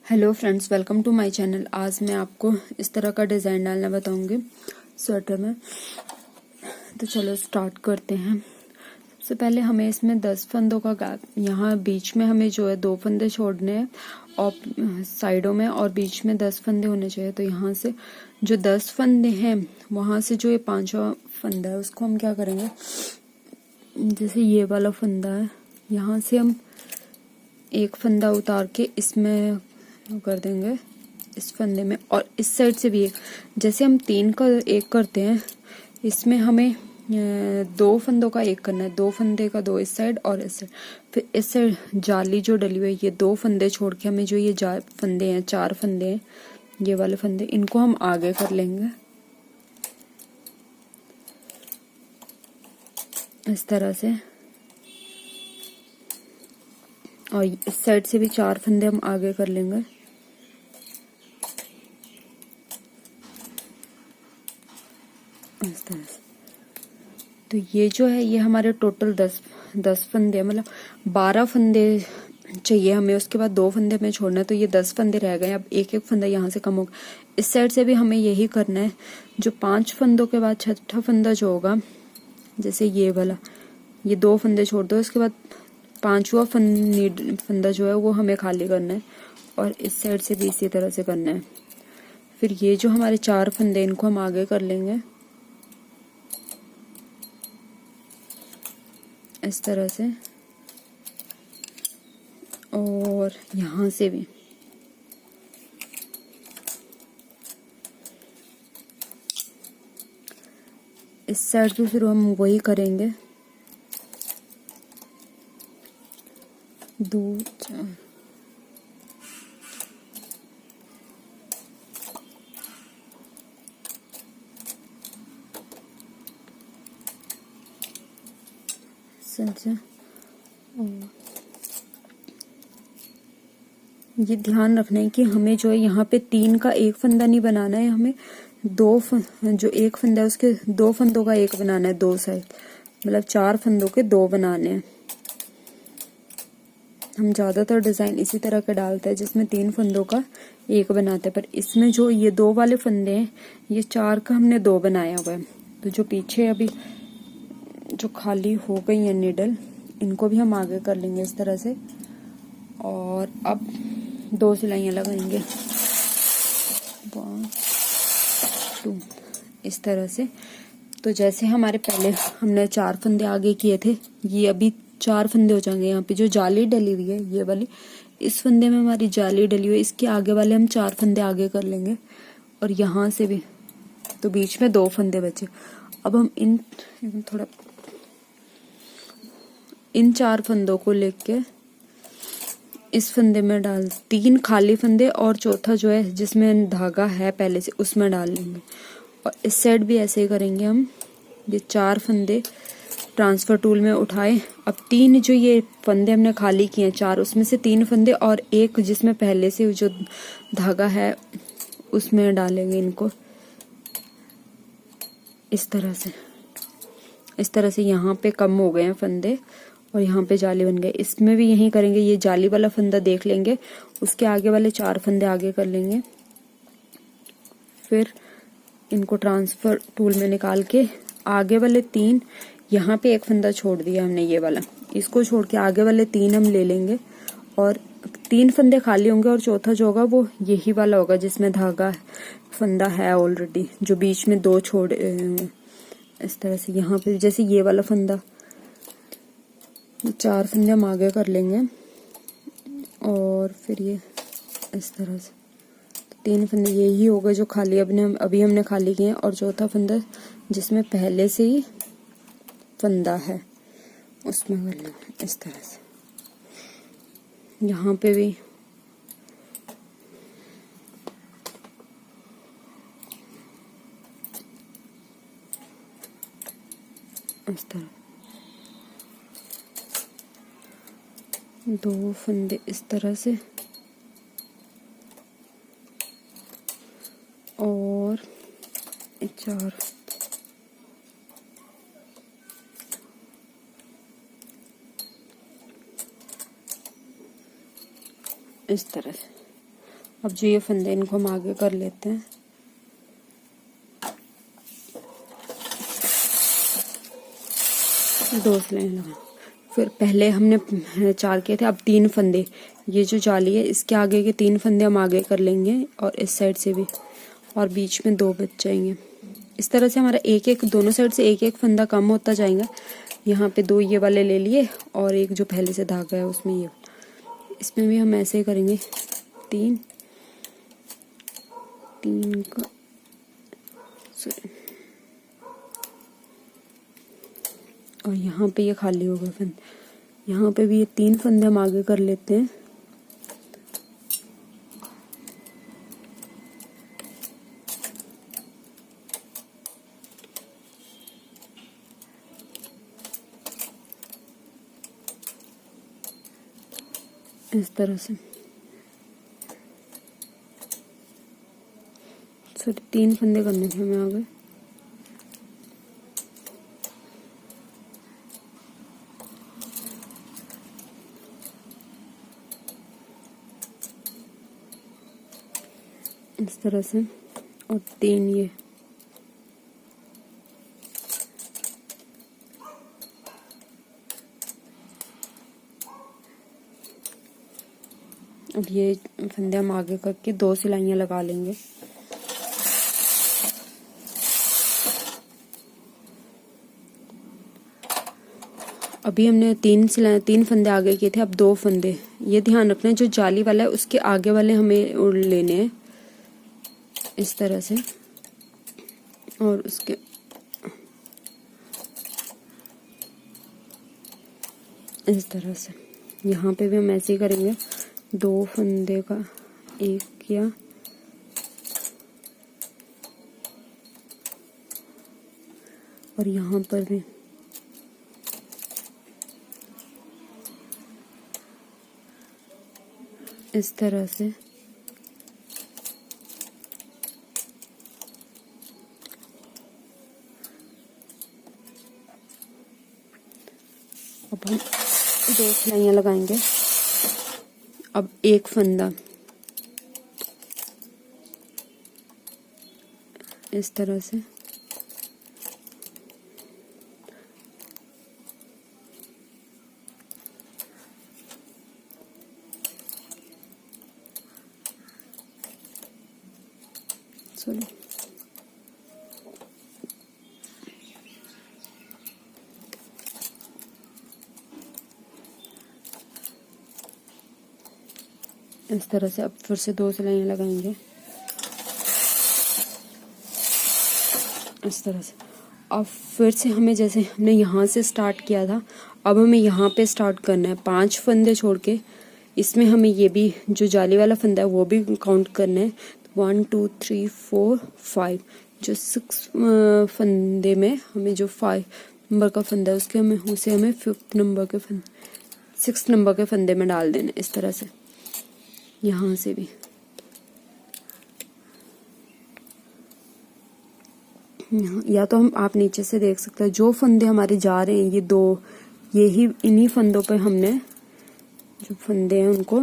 Hello friends, welcome to my channel. आज मैं आपको इस तरह का डिज़ाइन डालना बताऊंगी स्वेटर में। तो चलो स्टार्ट करते हैं। सबसे पहले हमें इसमें 10 फंदों का गैप, यहाँ बीच में हमें जो है 2 फंदे छोड़ने हैं और साइडों में, और बीच में 10 फंदे होने चाहिए। तो यहाँ से जो 10 फंदे हैं वहाँ से जो ये 5वां फंदा है उसको हम क्या करेंगे, जैसे ये वाला फंदा है यहाँ से हम एक फंदा उतार के इसमें कर देंगे इस फंदे में, और इस साइड से भी एक। जैसे हम 3 का एक करते हैं, इसमें हमें 2 फंदों का एक करना है। 2 फंदे का 2 इस साइड और इस साइड। फिर इस साइड जाली जो डली हुई है, ये 2 फंदे छोड़ के हमें जो ये फंदे हैं, 4 फंदे हैं, ये वाले फंदे, इनको हम आगे कर लेंगे इस तरह से। और इस साइड से भी 4 फंदे हम आगे कर लेंगे। इस तरह से। तो ये जो है ये हमारे टोटल 10 फंदे, मतलब 12 फंदे चाहिए हमें। उसके बाद 2 फंदे हमें छोड़ना है, तो ये 10 फंदे रह गए। अब एक एक फंदा यहाँ से कम होगा। इस साइड से भी हमें यही करना है। जो 5 फंदों के बाद 6ठा फंदा जो होगा, जैसे ये वाला, ये 2 फंदे छोड़ दो, इसके बाद 5वां फंदा जो है वो हमें खाली करना है। और इस साइड से भी इसी तरह से करना है। फिर ये जो हमारे 4 फंदे, इनको हम आगे कर लेंगे इस तरह से। और यहाँ से भी इस साइड भी फिर हम वही करेंगे, 2 4। और ये ध्यान रखना है कि हमें जो है यहाँ पे 3 का एक फंदा नहीं बनाना है, हमें जो एक फंदा है उसके 2 फंदों का एक बनाना है, 2 साइड, मतलब 4 फंदों के 2 बनाने हैं। हम ज्यादातर डिजाइन इसी तरह का डालते हैं जिसमें 3 फंदों का एक बनाते हैं, पर इसमें जो ये 2 वाले फंदे हैं, ये 4 का हमने 2 बनाया हुआ है। तो जो पीछे अभी जो खाली हो गई है निडल, इनको भी हम आगे कर लेंगे इस तरह से। और अब 2 सिलाइयाँ लगाएंगे, 1 2 इस तरह से। तो जैसे हमारे पहले हमने 4 फंदे आगे किए थे, ये अभी 4 फंदे हो जाएंगे। यहाँ पे जो जाली डली हुई है ये वाली, इस फंदे में हमारी जाली डली हुई है, इसके आगे वाले हम 4 फंदे आगे कर लेंगे। और यहाँ से भी, तो बीच में 2 फंदे बचे। अब हम इन 4 फंदों को लेके इस फंदे में डाल, 3 खाली फंदे और चौथा जो है जिसमें धागा है पहले से, उसमें डाल लेंगे। और इस साइड भी ऐसे ही करेंगे हम। ये 4 फंदे ट्रांसफर टूल में उठाए। अब 3 जो ये फंदे हमने खाली किए हैं 4, उसमें से 3 फंदे और एक जिसमें पहले से जो धागा है उसमें डालेंगे इनको इस तरह से। इस तरह से यहाँ पे कम हो गए हैं फंदे और यहाँ पे जाली बन गए। इसमें भी यही करेंगे, ये जाली वाला फंदा देख लेंगे, उसके आगे वाले 4 फंदे आगे कर लेंगे। फिर इनको ट्रांसफर टूल में निकाल के आगे वाले 3, यहाँ पे एक फंदा छोड़ दिया हमने ये वाला, इसको छोड़ के आगे वाले 3 हम ले लेंगे। और 3 फंदे खाली होंगे और चौथा जो होगा वो यही वाला होगा जिसमें धागा फंदा है ऑलरेडी, जो बीच में 2 छोड़ इस तरह से। यहाँ पे जैसे ये वाला फंदा, 4 फंदे हम आगे कर लेंगे। और फिर ये इस तरह से 3 फंदे यही होगा जो खाली अभी हमने खाली किए हैं, और चौथा फंदा जिसमें पहले से ही फंदा है उसमें कर लेंगे इस तरह से। यहाँ पे भी इस तरह 2 फंदे इस तरह से, और 4 इस तरह से। अब जो ये फंदे इनको हम आगे कर लेते हैं। दो सिलाई लगा, फिर पहले हमने 4 किए थे, अब 3 फंदे, ये जो जाली है इसके आगे के 3 फंदे हम आगे कर लेंगे और इस साइड से भी, और बीच में 2 बच जाएंगे। इस तरह से हमारा एक एक दोनों साइड से एक एक फंदा कम होता जाएगा। यहाँ पे 2 ये वाले ले लिए और एक जो पहले से धागा है उसमें ये, इसमें भी हम ऐसे ही करेंगे। 3 का और यहाँ पे ये खाली होगा फंदे, यहाँ पे भी ये 3 फंदे हम आगे कर लेते हैं। इस तरह से सॉरी 3 फंदे करने थे हमें आगे। इस तरह से और 3 ये, अब ये फंदे हम आगे करके 2 सिलाइयाँ लगा लेंगे। अभी हमने 3 फंदे आगे किए थे, अब 2 फंदे। ये ध्यान रखना है जो जाली वाला है उसके आगे वाले हमें लेने हैं इस तरह से, और उसके इस तरह से यहाँ पे भी हम ऐसे ही करेंगे। 2 फंदे का 1 किया और यहाँ पर भी इस तरह से अब हम 2 सिलाइयाँ लगाएंगे। अब 1 फंदा इस तरह से, सॉरी इस तरह से। अब फिर से 2 सिलाइयाँ लगाएंगे इस तरह से। अब फिर से हमें, जैसे हमने यहाँ से स्टार्ट किया था, अब हमें यहाँ पे स्टार्ट करना है। 5 फंदे छोड़ के इसमें हमें ये भी जो जाली वाला फंदा है वो भी काउंट करना है। 1 2 3 4 5, जो 6 फंदे में हमें जो 5 नंबर का फंदा है उसके उसे हमें 5th नंबर के 6th नंबर के फंदे में डाल देना इस तरह से। यहाँ से भी या तो आप नीचे से देख सकते हैं, जो फंदे हमारे जा रहे हैं ये 2, ये ही इन्हीं फंदों पे हमने जो फंदे हैं उनको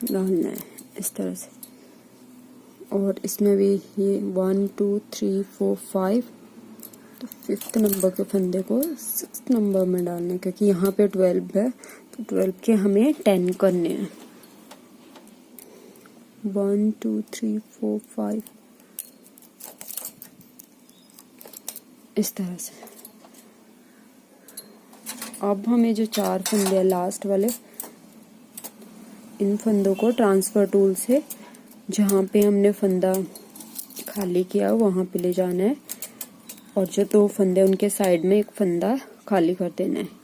डालना है इस तरह से। और इसमें भी ये 1 2 3 4 5, तो 5th नंबर के फंदे को 6th नंबर में डालना है, क्योंकि यहाँ पे 12 है तो 12 के हमें 10 करने हैं। 1 2 3 4 5 इस तरह से। अब हमें जो 4 फंदे हैं लास्ट वाले, इन फंदों को ट्रांसफर टूल से जहाँ पे हमने फंदा खाली किया वहाँ पे ले जाना है, और जो 2 फंदे उनके साइड में एक फंदा खाली कर देना है।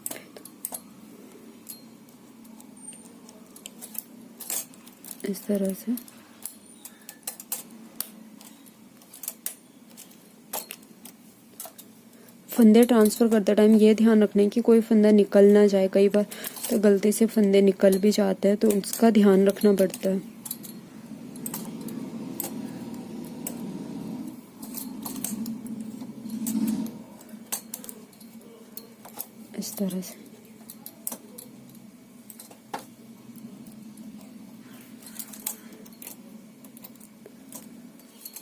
इस तरह से फंदे ट्रांसफर करते टाइम ये ध्यान रखना है कि कोई फंदा निकल ना जाए। कई बार तो गलती से फंदे निकल भी जाते हैं, तो उसका ध्यान रखना पड़ता है। इस तरह से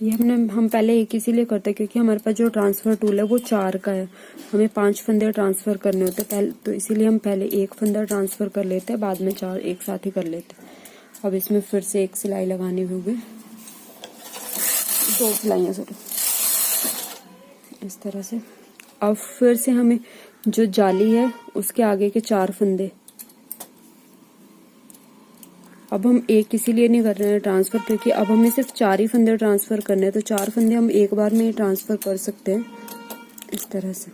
ये हम पहले एक इसीलिए करते हैं क्योंकि हमारे पास जो ट्रांसफर टूल है वो 4 का है, हमें 5 फंदे ट्रांसफर करने होते हैं पहले, तो इसीलिए हम पहले एक फंदा ट्रांसफर कर लेते हैं, बाद में 4 एक साथ ही कर लेते हैं। अब इसमें फिर से एक सिलाई लगानी होगी, 2 सिलाइयाँ सॉरी, इस तरह से। अब फिर से हमें जो जाली है उसके आगे के 4 फंदे, अब हम एक इसीलिए नहीं कर रहे हैं ट्रांसफर क्योंकि अब हमें सिर्फ 4 ही फंदे ट्रांसफर करने हैं, तो 4 फंदे हम एक बार में ही ट्रांसफर कर सकते हैं इस तरह से।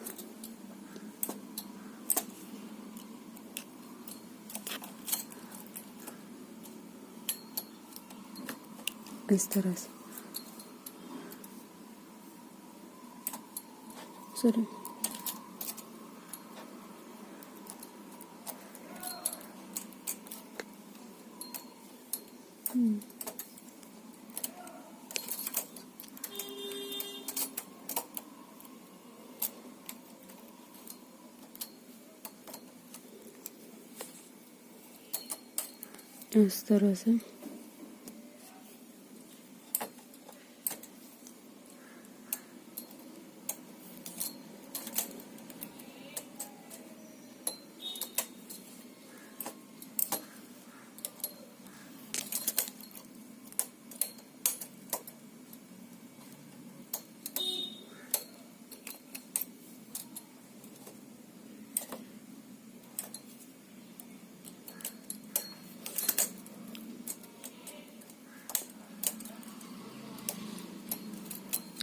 इस तरह से सॉरी, इस तरह से।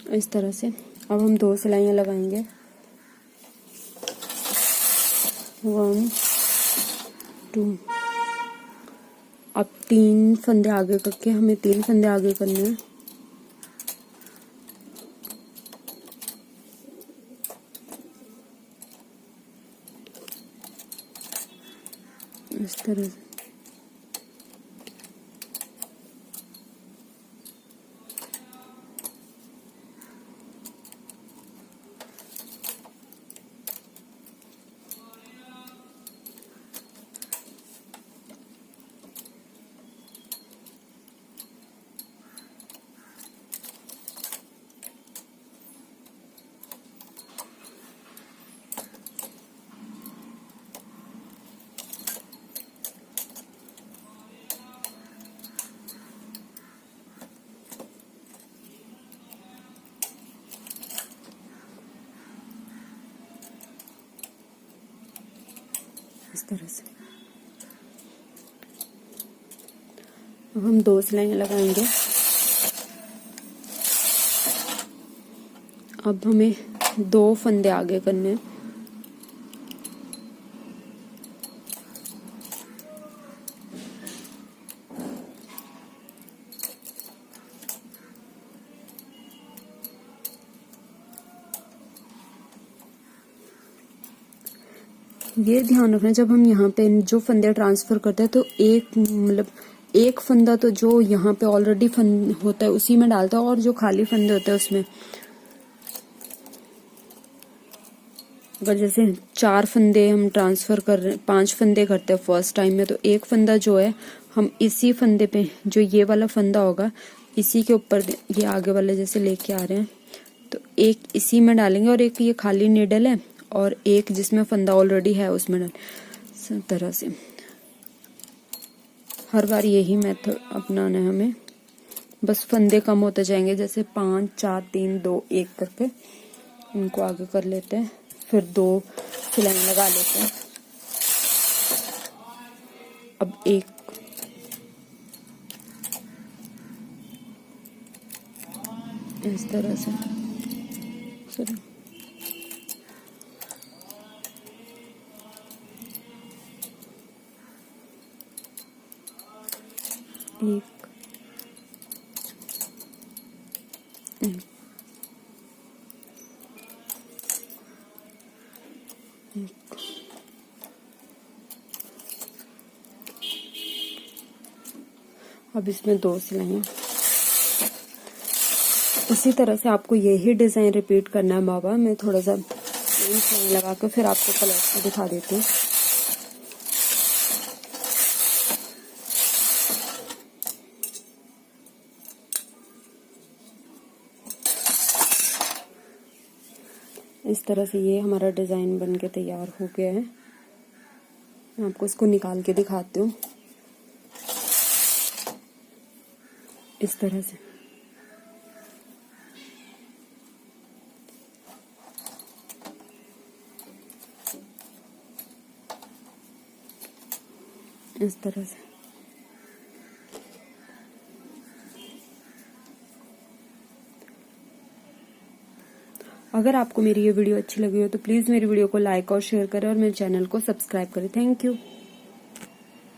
इस तरह से अब हम 2 सिलाइयाँ लगाएंगे, 1 2। अब 3 फंदे आगे करके हमें 3 फंदे आगे करने हैं, इस तरह से। इस तरह से अब हम 2 सिलाइयाँ लगाएंगे। अब हमें 2 फंदे आगे करने हैं, ये ध्यान रखना जब हम यहाँ पे जो फंदे ट्रांसफर करते हैं तो एक फंदा तो जो यहाँ पे ऑलरेडी फंद होता है उसी में डालता है, और जो खाली फंदे होते हैं उसमें, अगर जैसे 4 फंदे हम ट्रांसफर कर रहे हैं, 5 फंदे करते हैं फर्स्ट टाइम में, तो एक फंदा जो है हम इसी फंदे पे, जो ये वाला फंदा होगा इसी के ऊपर ये आगे वाले जैसे लेके आ रहे हैं, तो एक इसी में डालेंगे और एक ये खाली नीडल है और एक जिसमें फंदा ऑलरेडी है उसमें डाल, इस तरह से हर बार यही मेथड अपनाना है हमें। बस फंदे कम होते जाएंगे, जैसे 5 4 3 2 1 करके इनको आगे कर लेते हैं, फिर 2 सिलाई लगा लेते हैं। अब एक इस तरह से सॉरी, एक अब इसमें 2 सिलाइयाँ। इसी तरह से आपको यही डिजाइन रिपीट करना है बाबा। मैं थोड़ा सा सिलाई लगा कर फिर आपको कलर्स को दिखा देती हूँ। इस तरह से ये हमारा डिजाइन बन के तैयार हो गया है। मैं आपको इसको निकाल के दिखाती हूँ। इस तरह से इस तरह से अगर आपको मेरी ये वीडियो अच्छी लगी हो तो प्लीज़ मेरी वीडियो को लाइक और शेयर करें और मेरे चैनल को सब्सक्राइब करें। Thank you.